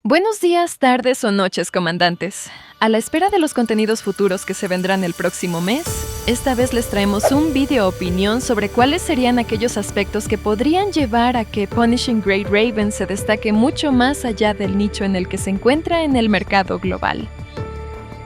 Buenos días, tardes o noches, comandantes. A la espera de los contenidos futuros que se vendrán el próximo mes, esta vez les traemos un video opinión sobre cuáles serían aquellos aspectos que podrían llevar a que Punishing Gray Raven se destaque mucho más allá del nicho en el que se encuentra en el mercado global.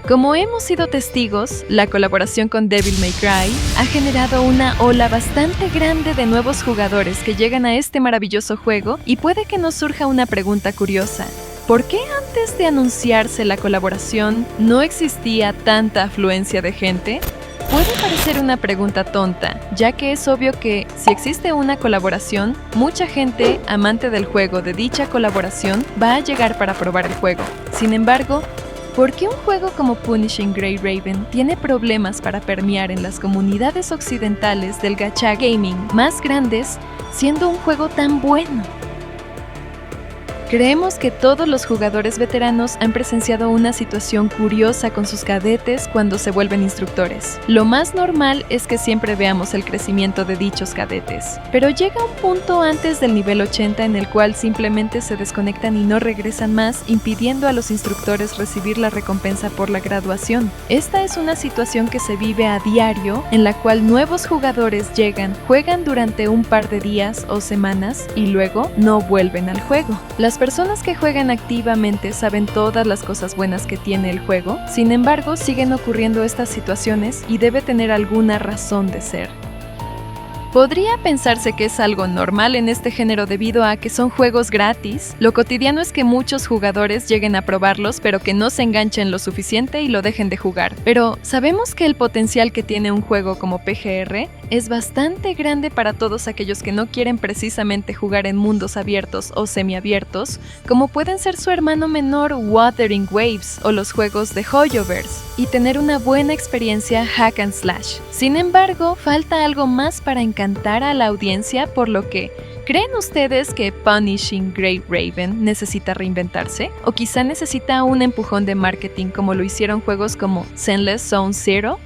Como hemos sido testigos, la colaboración con Devil May Cry ha generado una ola bastante grande de nuevos jugadores que llegan a este maravilloso juego y puede que nos surja una pregunta curiosa. ¿Por qué antes de anunciarse la colaboración no existía tanta afluencia de gente? Puede parecer una pregunta tonta, ya que es obvio que, si existe una colaboración, mucha gente, amante del juego de dicha colaboración, va a llegar para probar el juego. Sin embargo, ¿por qué un juego como Punishing Gray Raven tiene problemas para permear en las comunidades occidentales del gacha gaming más grandes, siendo un juego tan bueno? Creemos que todos los jugadores veteranos han presenciado una situación curiosa con sus cadetes cuando se vuelven instructores. Lo más normal es que siempre veamos el crecimiento de dichos cadetes, pero llega un punto antes del nivel 80 en el cual simplemente se desconectan y no regresan más, impidiendo a los instructores recibir la recompensa por la graduación. Esta es una situación que se vive a diario, en la cual nuevos jugadores llegan, juegan durante un par de días o semanas y luego no vuelven al juego. Las personas que juegan activamente saben todas las cosas buenas que tiene el juego, sin embargo siguen ocurriendo estas situaciones y debe tener alguna razón de ser. Podría pensarse que es algo normal en este género debido a que son juegos gratis. Lo cotidiano es que muchos jugadores lleguen a probarlos pero que no se enganchen lo suficiente y lo dejen de jugar. Pero sabemos que el potencial que tiene un juego como PGR es bastante grande para todos aquellos que no quieren precisamente jugar en mundos abiertos o semiabiertos, como pueden ser su hermano menor Wuthering Waves o los juegos de Hoyoverse, y tener una buena experiencia hack and slash. Sin embargo, falta algo más para encantar a la audiencia, por lo que, ¿creen ustedes que Punishing Gray Raven necesita reinventarse? ¿O quizá necesita un empujón de marketing como lo hicieron juegos como Zenless Zone Zero?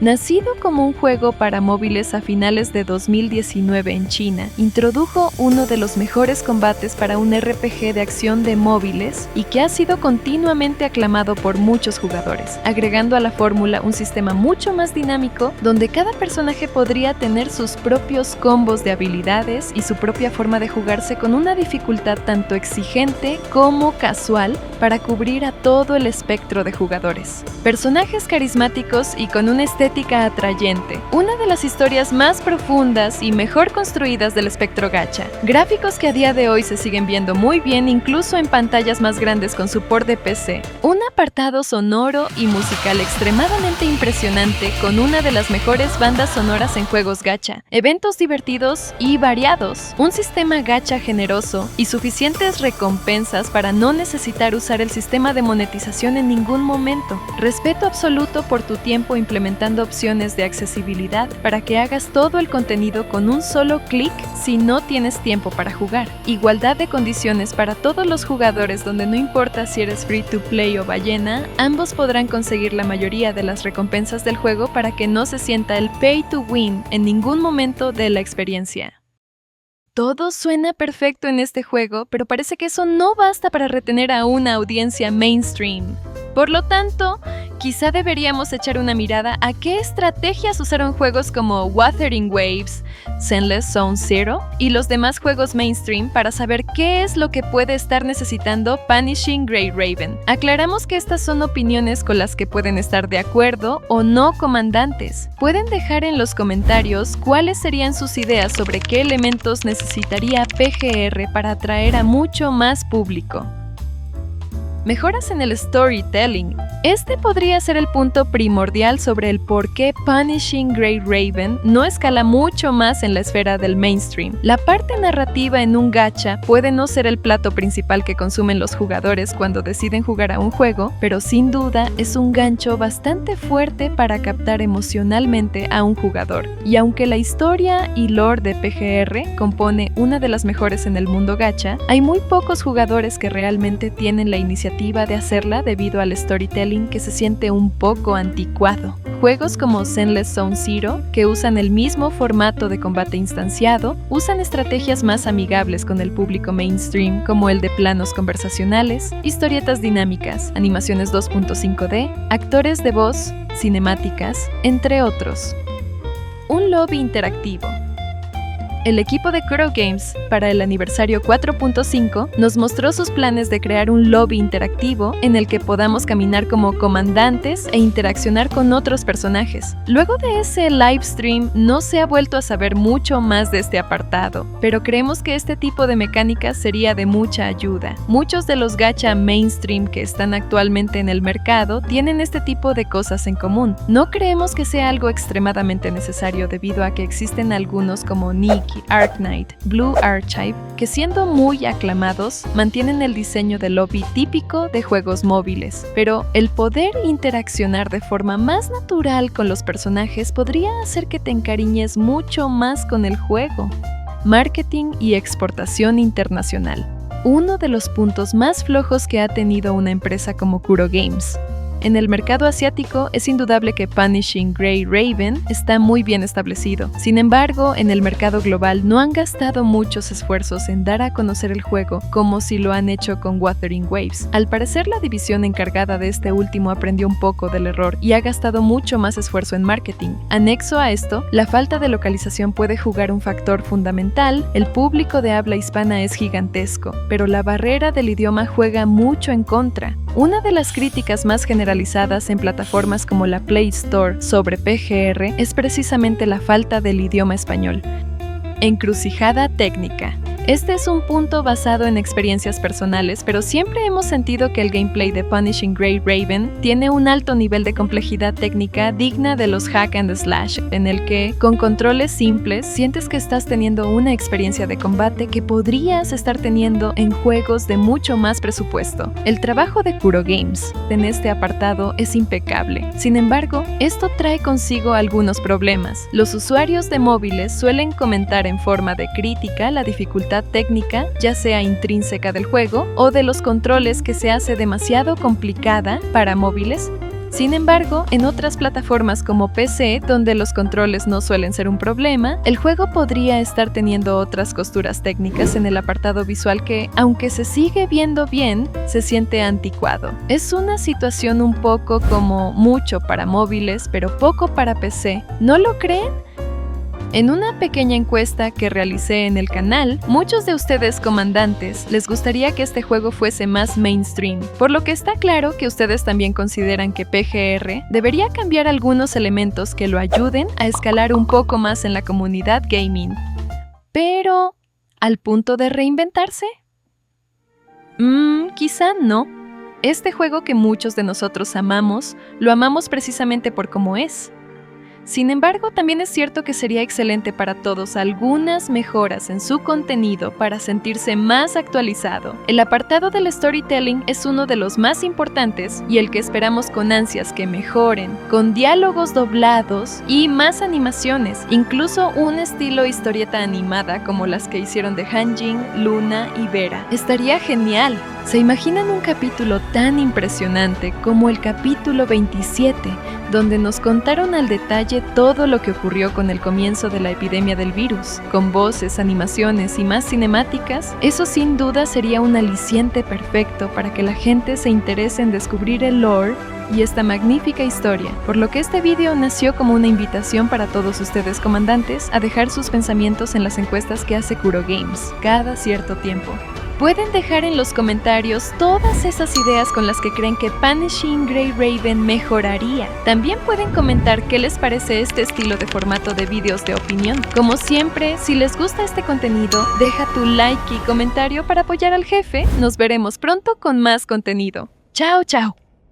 Nacido como un juego para móviles a finales de 2019 en China, introdujo uno de los mejores combates para un RPG de acción de móviles y que ha sido continuamente aclamado por muchos jugadores, agregando a la fórmula un sistema mucho más dinámico donde cada personaje podría tener sus propios combos de habilidades y su propia forma de jugarse con una dificultad tanto exigente como casual para cubrir a todo el espectro de jugadores. Personajes carismáticos y con una estética atrayente, una de las historias más profundas y mejor construidas del espectro gacha, gráficos que a día de hoy se siguen viendo muy bien incluso en pantallas más grandes con su port de PC, un apartado sonoro y musical extremadamente impresionante con una de las mejores bandas sonoras en juegos gacha, eventos divertidos y variados, un sistema gacha generoso y suficientes recompensas para no necesitar usar el sistema de monetización en ningún momento, respeto absoluto por tu tiempo implementando opciones de accesibilidad para que hagas todo el contenido con un solo clic si no tienes tiempo para jugar. Igualdad de condiciones para todos los jugadores donde no importa si eres free to play o ballena, ambos podrán conseguir la mayoría de las recompensas del juego para que no se sienta el pay to win en ningún momento de la experiencia. Todo suena perfecto en este juego, pero parece que eso no basta para retener a una audiencia mainstream. Por lo tanto, quizá deberíamos echar una mirada a qué estrategias usaron juegos como Wuthering Waves, Zenless Zone Zero y los demás juegos mainstream para saber qué es lo que puede estar necesitando Punishing Gray Raven. Aclaramos que estas son opiniones con las que pueden estar de acuerdo o no, comandantes. Pueden dejar en los comentarios cuáles serían sus ideas sobre qué elementos necesitaría PGR para atraer a mucho más público. Mejoras en el storytelling. Este podría ser el punto primordial sobre el por qué Punishing Gray Raven no escala mucho más en la esfera del mainstream. La parte narrativa en un gacha puede no ser el plato principal que consumen los jugadores cuando deciden jugar a un juego, pero sin duda es un gancho bastante fuerte para captar emocionalmente a un jugador. Y aunque la historia y lore de PGR compone una de las mejores en el mundo gacha, hay muy pocos jugadores que realmente tienen la iniciativa de hacerla debido al storytelling que se siente un poco anticuado. Juegos como Zenless Zone Zero, que usan el mismo formato de combate instanciado, usan estrategias más amigables con el público mainstream, como el de planos conversacionales, historietas dinámicas, animaciones 2.5D, actores de voz, cinemáticas, entre otros. Un lobby interactivo. El equipo de Kuro Games, para el aniversario 4.5, nos mostró sus planes de crear un lobby interactivo en el que podamos caminar como comandantes e interaccionar con otros personajes. Luego de ese live stream, no se ha vuelto a saber mucho más de este apartado, pero creemos que este tipo de mecánicas sería de mucha ayuda. Muchos de los gacha mainstream que están actualmente en el mercado tienen este tipo de cosas en común. No creemos que sea algo extremadamente necesario debido a que existen algunos como Nick, Arknight, Blue Archive, que siendo muy aclamados, mantienen el diseño de lobby típico de juegos móviles, pero el poder interaccionar de forma más natural con los personajes podría hacer que te encariñes mucho más con el juego. Marketing y exportación internacional. Uno de los puntos más flojos que ha tenido una empresa como Kuro Games. En el mercado asiático es indudable que Punishing Gray Raven está muy bien establecido. Sin embargo, en el mercado global no han gastado muchos esfuerzos en dar a conocer el juego como si lo han hecho con Wuthering Waves. Al parecer, la división encargada de este último aprendió un poco del error y ha gastado mucho más esfuerzo en marketing. Anexo a esto, la falta de localización puede jugar un factor fundamental. El público de habla hispana es gigantesco, pero la barrera del idioma juega mucho en contra. Una de las críticas más generalizadas en plataformas como la Play Store sobre PGR es precisamente la falta del idioma español. Encrucijada técnica. Este es un punto basado en experiencias personales, pero siempre hemos sentido que el gameplay de Punishing Gray Raven tiene un alto nivel de complejidad técnica digna de los hack and slash, en el que, con controles simples, sientes que estás teniendo una experiencia de combate que podrías estar teniendo en juegos de mucho más presupuesto. El trabajo de Kuro Games en este apartado es impecable. Sin embargo, esto trae consigo algunos problemas. Los usuarios de móviles suelen comentar en forma de crítica la dificultad técnica, ya sea intrínseca del juego o de los controles que se hace demasiado complicada para móviles. Sin embargo, en otras plataformas como PC, donde los controles no suelen ser un problema, el juego podría estar teniendo otras costuras técnicas en el apartado visual que, aunque se sigue viendo bien, se siente anticuado. Es una situación un poco como mucho para móviles, pero poco para PC. ¿No lo creen? En una pequeña encuesta que realicé en el canal, muchos de ustedes comandantes les gustaría que este juego fuese más mainstream, por lo que está claro que ustedes también consideran que PGR debería cambiar algunos elementos que lo ayuden a escalar un poco más en la comunidad gaming. Pero, ¿al punto de reinventarse? Quizá no. Este juego que muchos de nosotros amamos, lo amamos precisamente por cómo es. Sin embargo, también es cierto que sería excelente para todos algunas mejoras en su contenido para sentirse más actualizado. El apartado del storytelling es uno de los más importantes y el que esperamos con ansias que mejoren, con diálogos doblados y más animaciones, incluso un estilo historieta animada como las que hicieron de Hanjin, Luna y Vera. Estaría genial. ¿Se imaginan un capítulo tan impresionante como el capítulo 27, donde nos contaron al detalle todo lo que ocurrió con el comienzo de la epidemia del virus, con voces, animaciones y más cinemáticas? Eso sin duda sería un aliciente perfecto para que la gente se interese en descubrir el lore y esta magnífica historia, por lo que este video nació como una invitación para todos ustedes comandantes a dejar sus pensamientos en las encuestas que hace Kuro Games cada cierto tiempo. Pueden dejar en los comentarios todas esas ideas con las que creen que Punishing Gray Raven mejoraría. También pueden comentar qué les parece este estilo de formato de videos de opinión. Como siempre, si les gusta este contenido, deja tu like y comentario para apoyar al jefe. Nos veremos pronto con más contenido. ¡Chao, chao!